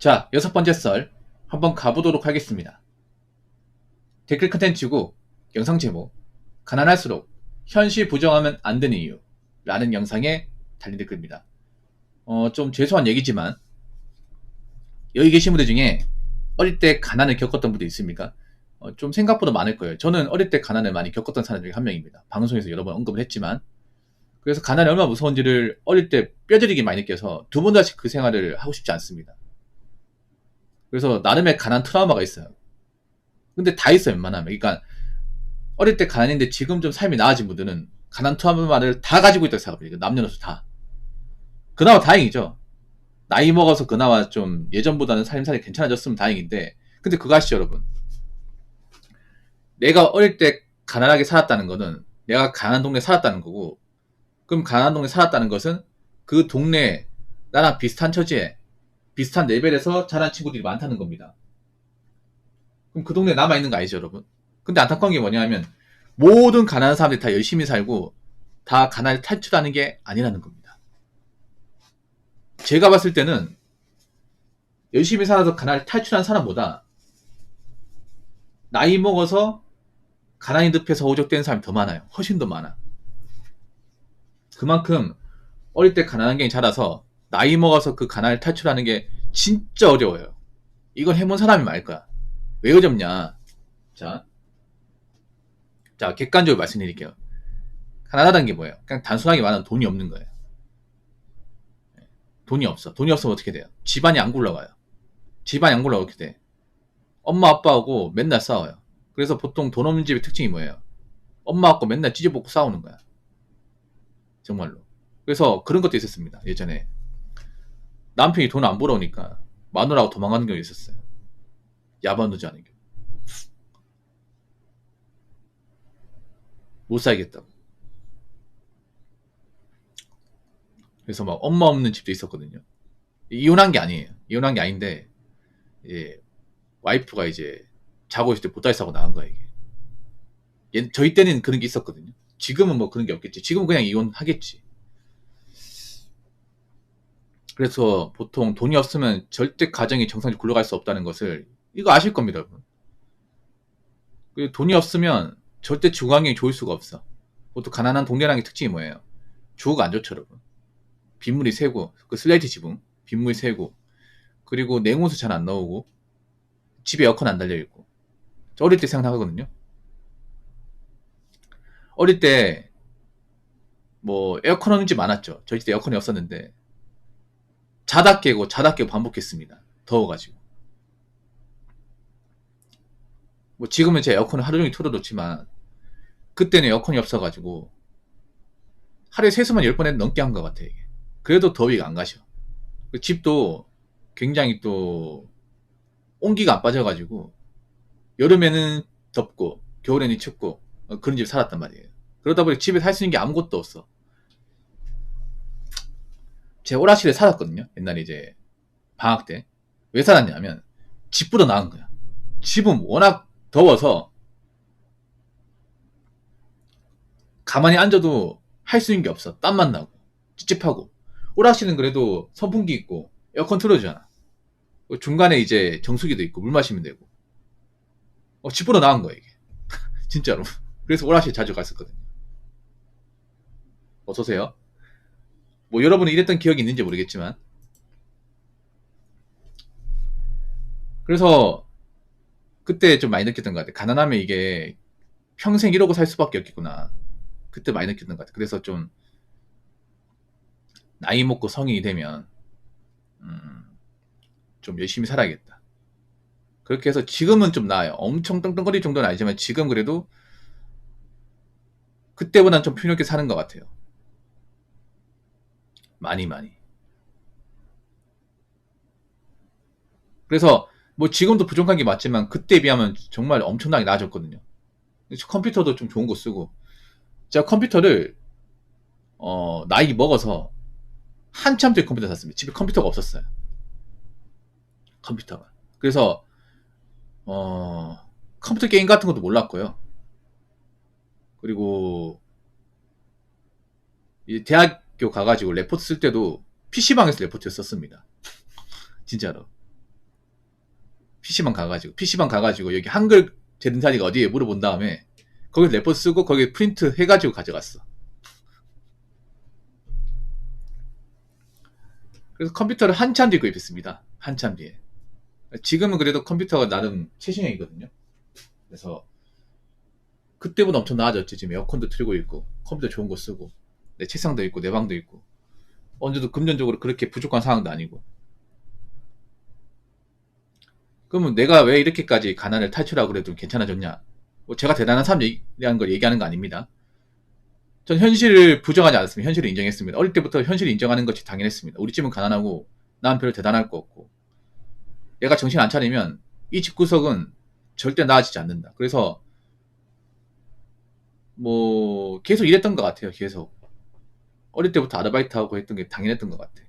자, 6번째 썰 한번 가보도록 하겠습니다. 댓글 컨텐츠고 영상 제목 가난할수록 현실 부정하면 안 되는 이유 라는 영상에 달린 댓글입니다. 좀 죄송한 얘기지만 여기 계신 분들 중에 어릴 때 가난을 겪었던 분들 있습니까? 좀 생각보다 많을 거예요. 저는 어릴 때 가난을 많이 겪었던 사람 중에 한 명입니다. 방송에서 여러 번 언급을 했지만, 그래서 가난이 얼마나 무서운지를 어릴 때 뼈저리게 많이 느껴서 두 번 다시 그 생활을 하고 싶지 않습니다. 그래서 나름의 가난 트라우마가 있어요. 근데 다 있어요, 웬만하면. 그러니까 어릴 때 가난인데 지금 좀 삶이 나아진 분들은 가난 트라우마를 다 가지고 있다고 생각합니다. 남녀노소 다. 그나마 다행이죠. 나이 먹어서 그나마 좀 예전보다는 삶살이 괜찮아졌으면 다행인데, 근데 그거 아시죠, 여러분? 내가 어릴 때 가난하게 살았다는 거는 내가 가난한 동네에 살았다는 거고, 그럼 가난한 동네에 살았다는 것은 그 동네에 나랑 비슷한 처지에 비슷한 레벨에서 자란 친구들이 많다는 겁니다. 그럼 그 동네에 남아있는 거 아니죠, 여러분? 근데 안타까운 게 뭐냐면 모든 가난한 사람들이 다 열심히 살고 다 가난을 탈출하는 게 아니라는 겁니다. 제가 봤을 때는 열심히 살아서 가난을 탈출한 사람보다 나이 먹어서 가난이 늪에서 오적되는 사람이 더 많아요. 훨씬 더 많아. 그만큼 어릴 때 가난한 게 자라서 나이 먹어서 그 가난을 탈출하는 게 진짜 어려워요. 이건 해본 사람이 말 거야. 왜 어렵냐? 자, 객관적으로 말씀드릴게요. 가난하다는 게 뭐예요? 그냥 단순하게 말하면 돈이 없는 거예요. 돈이 없어. 돈이 없으면 어떻게 돼요? 집안이 안 굴러가요. 집안이 안 굴러가면 어떻게 돼? 엄마 아빠하고 맨날 싸워요. 그래서 보통 돈 없는 집의 특징이 뭐예요? 엄마하고 맨날 찢어먹고 싸우는 거야. 정말로. 그래서 그런 것도 있었습니다. 예전에 남편이 돈 안 벌어오니까 마누라하고 도망가는 경우 있었어요. 야반우지 하는 경우. 못 살겠다고. 그래서 막 엄마 없는 집도 있었거든요. 이혼한 게 아니에요. 이혼한 게 아닌데, 와이프가 이제 자고 있을 때 보따리 싸고 나간 거야, 이게. 저희 때는 그런 게 있었거든요. 지금은 뭐 그런 게 없겠지. 지금은 그냥 이혼하겠지. 그래서 보통 돈이 없으면 절대 가정이 정상적으로 굴러갈 수 없다는 것을, 이거 아실 겁니다, 여러분. 돈이 없으면 절대 주거 환경이 좋을 수가 없어. 보통 가난한 동네랑의 특징이 뭐예요? 주거가 안 좋죠, 여러분. 빗물이 새고, 그 슬레이트 지붕, 빗물이 새고, 그리고 냉온수 잘 안 나오고, 집에 에어컨 안 달려있고. 저 어릴 때 생각하거든요. 어릴 때, 뭐, 에어컨 없는 집 많았죠. 저희 때 에어컨이 없었는데, 자다 깨고 반복했습니다. 더워가지고. 뭐, 지금은 제 에어컨을 하루 종일 틀어놓지만, 그때는 에어컨이 없어가지고, 하루에 세수만 10번 넘게 한 것 같아요, 이게. 그래도 더위가 안 가셔. 그 집도 굉장히 또, 온기가 안 빠져가지고, 여름에는 덥고, 겨울에는 춥고, 그런 집 살았단 말이에요. 그러다 보니 집에 살 수 있는 게 아무것도 없어. 제 오락실에 살았거든요. 옛날에 이제, 방학 때. 왜 살았냐면, 집보다 나은 거야. 집은 워낙 더워서, 가만히 앉아도 할 수 있는 게 없어. 땀만 나고, 찝찝하고. 오락실은 그래도 선풍기 있고, 에어컨 틀어주잖아. 중간에 이제 정수기도 있고, 물 마시면 되고. 집보다 나은 거야, 이게. 진짜로. 그래서 오락실 자주 갔었거든요. 어서오세요. 뭐 여러분이 이랬던 기억이 있는지 모르겠지만. 그래서 그때 좀 많이 느꼈던 것 같아요. 가난하면 이게 평생 이러고 살 수밖에 없겠구나. 그때 많이 느꼈던 것 같아요. 그래서 좀 나이 먹고 성인이 되면 좀 열심히 살아야겠다. 그렇게 해서 지금은 좀 나아요. 엄청 떵떵거릴 정도는 아니지만 지금 그래도 그때보다는 좀 풍요롭게 사는 것 같아요. 많이. 그래서 뭐 지금도 부족한 게 맞지만 그때에 비하면 정말 엄청나게 나아졌거든요. 컴퓨터도 좀 좋은 거 쓰고. 제가 컴퓨터를 나이 먹어서 한참 뒤에 컴퓨터 샀습니다. 집에 컴퓨터가 없었어요. 컴퓨터가. 그래서 컴퓨터 게임 같은 것도 몰랐고요. 그리고 이제 대학교 가가지고 레포트 쓸 때도 PC방에서 레포트를 썼습니다. 진짜로. PC방 가가지고 여기 한글 재능사리가 어디에 물어본 다음에 거기 레포트 쓰고 거기 프린트 해가지고 가져갔어. 그래서 컴퓨터를 한참 뒤에 구입했습니다. 한참 뒤에. 지금은 그래도 컴퓨터가 나름 최신형이거든요. 그래서 그때보다 엄청 나아졌지. 지금 에어컨도 틀고 있고 컴퓨터 좋은 거 쓰고 내 책상도 있고 내 방도 있고 언제도 금전적으로 그렇게 부족한 상황도 아니고. 그러면 내가 왜 이렇게까지 가난을 탈출하고 그래도 괜찮아졌냐? 뭐 제가 대단한 사람이라는 걸 얘기하는 거 아닙니다. 전 현실을 부정하지 않았습니다. 현실을 인정했습니다. 어릴 때부터 현실을 인정하는 것이 당연했습니다. 우리 집은 가난하고 난 별로 대단할 거 없고 내가 정신 안 차리면 이 집구석은 절대 나아지지 않는다. 그래서 뭐 계속 이랬던 것 같아요. 계속 어릴 때부터 아르바이트하고 했던 게 당연했던 것 같아.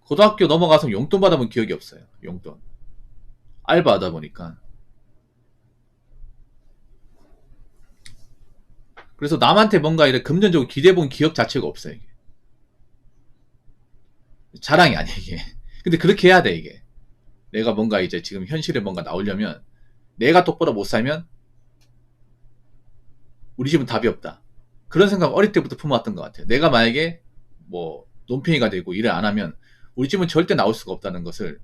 고등학교 넘어가서 용돈 받아본 기억이 없어요. 용돈 알바하다 보니까. 그래서 남한테 뭔가 이렇게 금전적으로 기대본 기억 자체가 없어요. 이게 자랑이 아니야 이게. 근데 그렇게 해야 돼 이게. 내가 뭔가 이제 지금 현실에 뭔가 나오려면 내가 똑바로 못 살면 우리 집은 답이 없다. 그런 생각 어릴 때부터 품어왔던 것 같아요. 내가 만약에 뭐 논팽이가 되고 일을 안 하면 우리 집은 절대 나올 수가 없다는 것을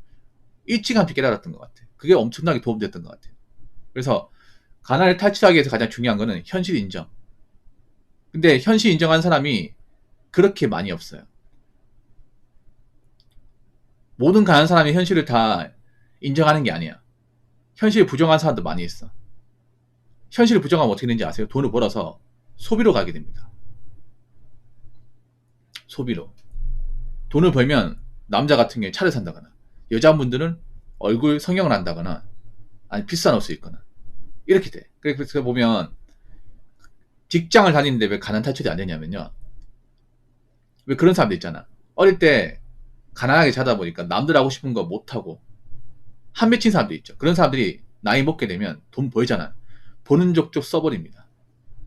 일찌감치 깨달았던 것 같아요. 그게 엄청나게 도움됐던 것 같아요. 그래서 가난을 탈출하기 위해서 가장 중요한 거는 현실 인정. 근데 현실 인정한 사람이 그렇게 많이 없어요. 모든 가난한 사람이 현실을 다 인정하는 게 아니야. 현실을 부정한 사람도 많이 있어. 현실을 부정하면 어떻게 되는지 아세요? 돈을 벌어서 소비로 가게 됩니다. 소비로. 돈을 벌면 남자 같은 경우에 차를 산다거나 여자분들은 얼굴 성형을 한다거나 아니 비싼 옷을 입거나 이렇게 돼. 그래서 보면 직장을 다니는데 왜 가난 탈출이 안 되냐면요. 왜 그런 사람들 있잖아. 어릴 때 가난하게 자다 보니까 남들 하고 싶은 거 못하고 한 맺힌 사람도 있죠. 그런 사람들이 나이 먹게 되면 돈 벌잖아. 버는 족족 써버립니다.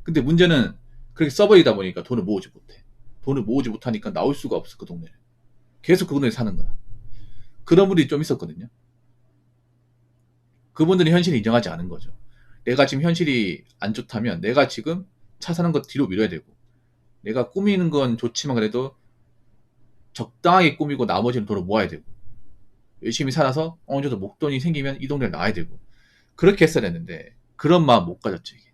근데 문제는 그렇게 써버리다 보니까 돈을 모으지 못해. 돈을 모으지 못하니까 나올 수가 없어. 그 동네를. 계속 그 동네에 사는 거야. 그런 분들이 좀 있었거든요. 그분들이 현실을 인정하지 않은 거죠. 내가 지금 현실이 안 좋다면 내가 지금 차 사는 거 뒤로 미뤄야 되고 내가 꾸미는 건 좋지만 그래도 적당하게 꾸미고 나머지는 돈을 모아야 되고 열심히 살아서 어느 정도 목돈이 생기면 이 동네를 나와야 되고 그렇게 했어야 했는데 그런 마음 못 가졌죠. 이게.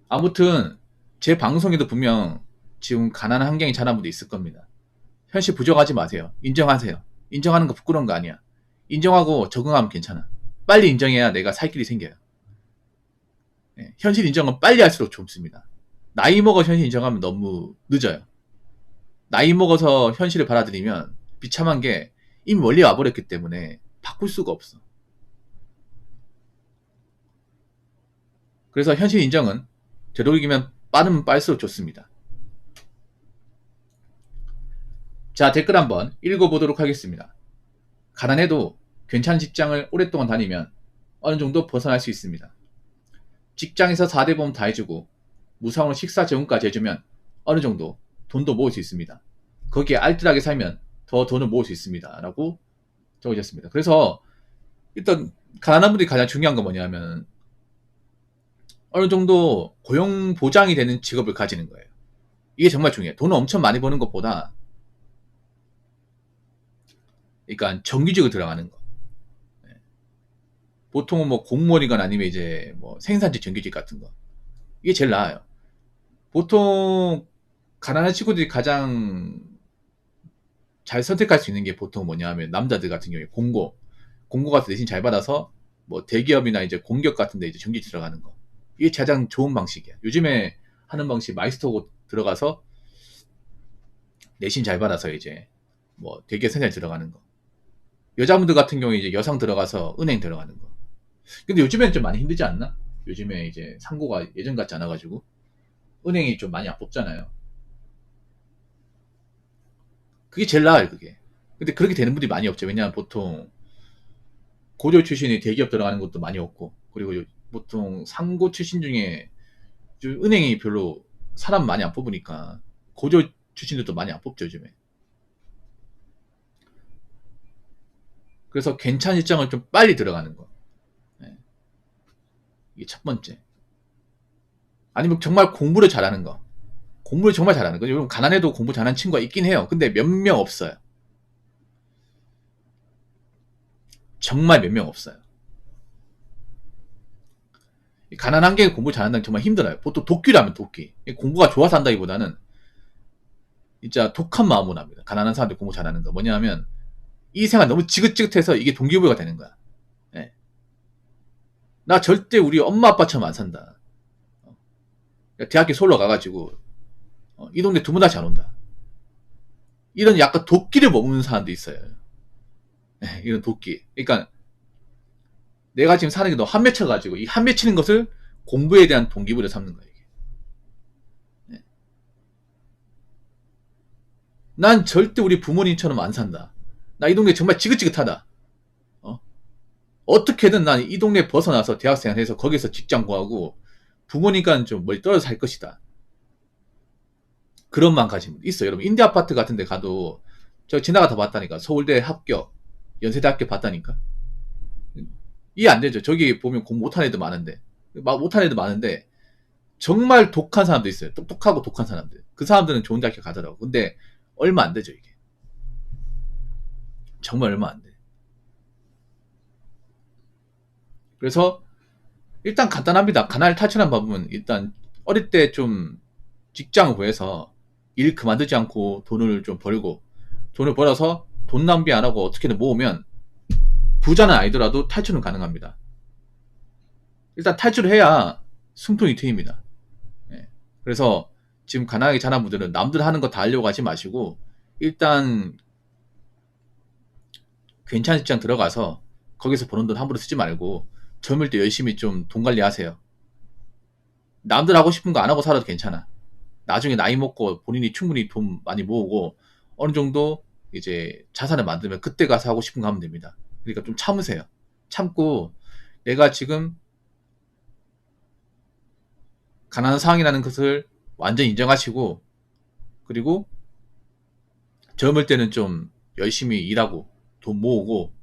아무튼 제 방송에도 분명 지금 가난한 환경에 자란 분도 있을 겁니다. 현실 부정하지 마세요. 인정하세요. 인정하는 거 부끄러운 거 아니야. 인정하고 적응하면 괜찮아. 빨리 인정해야 내가 살 길이 생겨요. 네, 현실 인정은 빨리 할수록 좋습니다. 나이 먹어 현실 인정하면 너무 늦어요. 나이 먹어서 현실을 받아들이면 비참한 게 이미 멀리 와버렸기 때문에 바꿀 수가 없어. 그래서 현실 인정은 되도록이면 빠르면 빠를수록 좋습니다. 자, 댓글 한번 읽어보도록 하겠습니다. 가난해도 괜찮은 직장을 오랫동안 다니면 어느 정도 벗어날 수 있습니다. 직장에서 4대 보험 다 해주고 무상으로 식사 제공까지 해주면 어느 정도 돈도 모을 수 있습니다. 거기에 알뜰하게 살면 더 돈을 모을 수 있습니다. 라고 적어졌습니다. 그래서 일단 가난한 분들이 가장 중요한 건 뭐냐면 어느 정도 고용 보장이 되는 직업을 가지는 거예요. 이게 정말 중요해요. 돈을 엄청 많이 버는 것보다 그러니까 정규직으로 들어가는 거. 보통은 뭐 공무원이거나 아니면 이제 뭐 생산직 정규직 같은 거. 이게 제일 나아요. 보통 가난한 친구들이 가장 잘 선택할 수 있는 게 보통 뭐냐 하면 남자들 같은 경우에 공고 같은 대신 잘 받아서 뭐 대기업이나 이제 공기업 같은 데 이제 정규직 들어가는 거. 이게 가장 좋은 방식이야. 요즘에 하는 방식 마이스터고 들어가서 내신 잘 받아서 이제 뭐 대기업 생산 들어가는 거. 여자분들 같은 경우에 이제 여상 들어가서 은행 들어가는 거. 근데 요즘에는 좀 많이 힘들지 않나? 요즘에 이제 상고가 예전 같지 않아가지고 은행이 좀 많이 안 뽑잖아요. 그게 제일 나아요, 그게. 근데 그렇게 되는 분들이 많이 없죠. 왜냐하면 보통 고졸 출신이 대기업 들어가는 것도 많이 없고, 그리고 보통 상고 출신 중에 은행이 별로 사람 많이 안 뽑으니까 고졸 출신들도 많이 안 뽑죠, 요즘에. 그래서 괜찮은 직장을 좀 빨리 들어가는 거. 네. 이게 첫 번째. 아니면 정말 공부를 잘하는 거. 공부를 정말 잘하는 거. 여러분 가난해도 공부 잘하는 친구가 있긴 해요. 근데 몇 명 없어요. 정말 몇 명 없어요. 가난한 게 공부 잘한다는 게 정말 힘들어요. 보통 도끼라면 도끼. 공부가 좋아서 한다기보다는 진짜 독한 마음으로 합니다. 가난한 사람들 공부 잘하는 거. 뭐냐면 이 생활 너무 지긋지긋해서 이게 동기부여가 되는 거야. 예. 나 절대 우리 엄마 아빠처럼 안 산다. 대학교 솔로 가가지고 이 동네 두 번 다시 안 온다. 이런 약간 도끼를 머무는 사람도 있어요. 예, 이런 도끼. 그러니까 내가 지금 사는 게 너무 한맺혀가지고 이 한맺히는 것을 공부에 대한 동기부여 삼는 거예요. 예. 난 절대 우리 부모님처럼 안 산다. 나 이 동네 정말 지긋지긋하다. 어떻게든 난 이 동네 벗어나서 대학생 해서 거기서 직장 구하고 부모님과는 좀 멀리 떨어져 살 것이다. 그런 마음가짐 있어요. 여러분 인디 아파트 같은 데 가도 저 지나가다 봤다니까. 서울대 합격, 연세대 합격 봤다니까. 이해 안 되죠. 저기 보면 공부 못한 애들 많은데 못한 애들 많은데 정말 독한 사람도 있어요. 똑똑하고 독한 사람들. 그 사람들은 좋은 대학교 가더라고. 근데 얼마 안 되죠 이게. 정말 얼마 안 돼. 그래서 일단 간단합니다. 가난을 탈출한 방법은 일단 어릴 때 좀 직장을 구해서 일 그만두지 않고 돈을 좀 벌고 돈을 벌어서 돈 낭비 안 하고 어떻게든 모으면 부자는 아니더라도 탈출은 가능합니다. 일단 탈출을 해야 숨통이 트입니다. 예. 그래서 지금 가난하게 자란 분들은 남들 하는 거 다 하려고 하지 마시고 일단 괜찮은 직장 들어가서 거기서 버는 돈 함부로 쓰지 말고 젊을 때 열심히 좀 돈 관리하세요. 남들 하고 싶은 거 안 하고 살아도 괜찮아. 나중에 나이 먹고 본인이 충분히 돈 많이 모으고 어느 정도 이제 자산을 만들면 그때 가서 하고 싶은 거 하면 됩니다. 그러니까 좀 참으세요. 참고 내가 지금 가난한 상황이라는 것을 완전 인정하시고 그리고 젊을 때는 좀 열심히 일하고 돈 모으고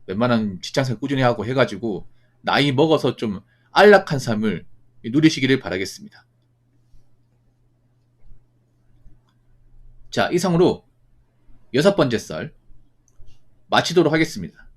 웬만한 직장생활 꾸준히 하고 해가지고 나이 먹어서 좀 안락한 삶을 누리시기를 바라겠습니다. 자, 이상으로 6번째 썰 마치도록 하겠습니다.